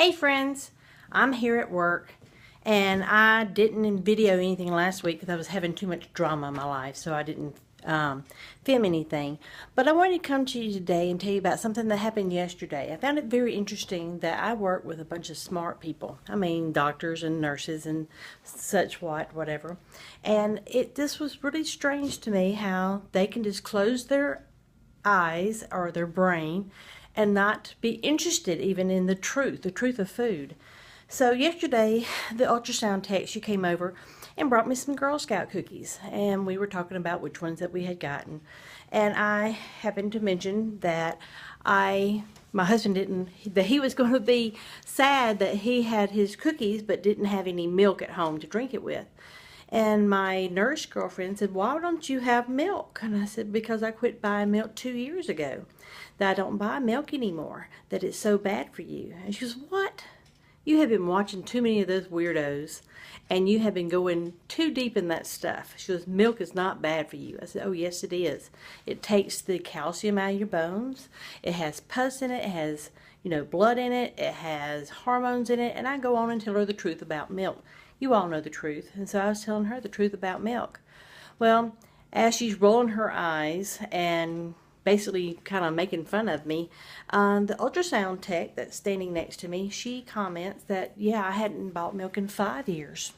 Hey friends, I'm here at work and I didn't video anything last week because I was having too much drama in my life, so I didn't film anything. But I wanted to come to you today and tell you about something that happened yesterday. I found it very interesting that I work with a bunch of smart people. I mean, doctors and nurses and such whatever. And this was really strange to me how they can just close their eyes or their brain and not be interested even in the truth of food. So yesterday, the ultrasound tech, she came over and brought me some Girl Scout cookies, and we were talking about which ones that we had gotten. And I happened to mention that my husband that he was going to be sad that he had his cookies but didn't have any milk at home to drink it with. And my nurse girlfriend said, "Why don't you have milk?" And I said, "Because I quit buying milk 2 years ago. That I don't buy milk anymore. That it's so bad for you." And she goes, "What? You have been watching too many of those weirdos, and you have been going too deep in that stuff." She goes, "Milk is not bad for you." I said, "Oh, yes, it is. It takes the calcium out of your bones. It has pus in it. It has, blood in it. It has hormones in it." And I go on and tell her the truth about milk. You all know the truth. And so I was telling her the truth about milk. Well, as she's rolling her eyes and basically kind of making fun of me, the ultrasound tech that's standing next to me, she comments that, yeah, I hadn't bought milk in 5 years.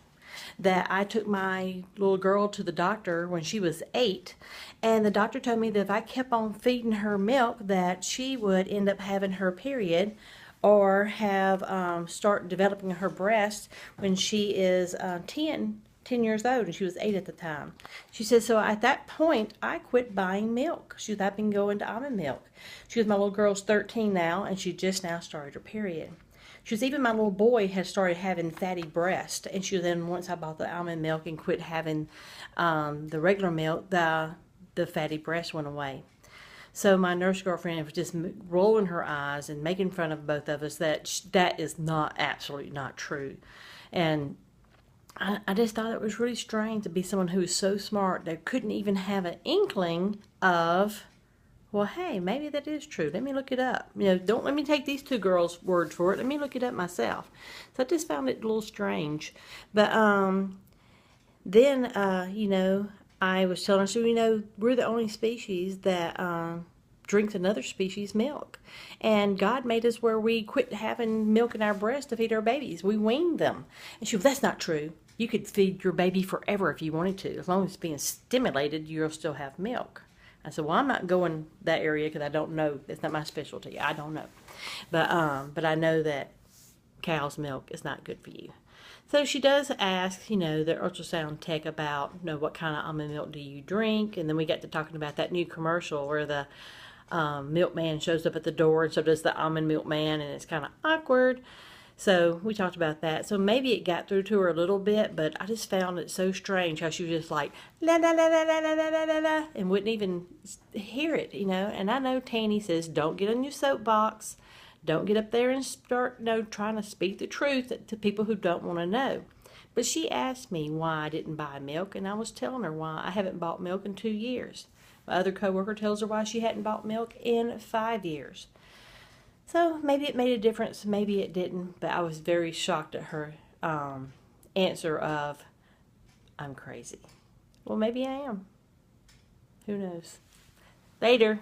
That I took my little girl to the doctor when she was 8, and the doctor told me that if I kept on feeding her milk that she would end up having her period or have start developing her breast when she is 10 years old, and she was 8 at the time. She said, so at that point, I quit buying milk. She said, I've been going to almond milk. She goes, my little girl's 13 now, and she just now started her period. She was, even my little boy has started having fatty breast. And she was, then once I bought the almond milk and quit having the regular milk, the fatty breast went away. So my nurse girlfriend was just rolling her eyes and making fun of both of us that is absolutely not true. And I just thought it was really strange to be someone who was so smart that couldn't even have an inkling of, well, hey, maybe that is true. Let me look it up. Don't let me take these two girls' word for it. Let me look it up myself. So I just found it a little strange. But then, I was telling her, so, we're the only species that drinks another species' milk. And God made us where we quit having milk in our breast to feed our babies. We weaned them. And she goes, that's not true. You could feed your baby forever if you wanted to. As long as it's being stimulated, you'll still have milk. I said, well, I'm not going that area because I don't know. It's not my specialty. I don't know. But I know that cow's milk is not good for you. So she does ask, the ultrasound tech about, what kind of almond milk do you drink? And then we got to talking about that new commercial where the milkman shows up at the door, and so does the almond milkman, and it's kind of awkward. So we talked about that. So maybe it got through to her a little bit, but I just found it so strange how she was just like, la la la la la la la la la, and wouldn't even hear it, And I know Tanny says, don't get on your soapbox. Don't get up there and start, trying to speak the truth to people who don't want to know. But she asked me why I didn't buy milk, and I was telling her why I haven't bought milk in 2 years. My other coworker tells her why she hadn't bought milk in 5 years. So maybe it made a difference, maybe it didn't, but I was very shocked at her answer of, I'm crazy. Well, maybe I am. Who knows? Later.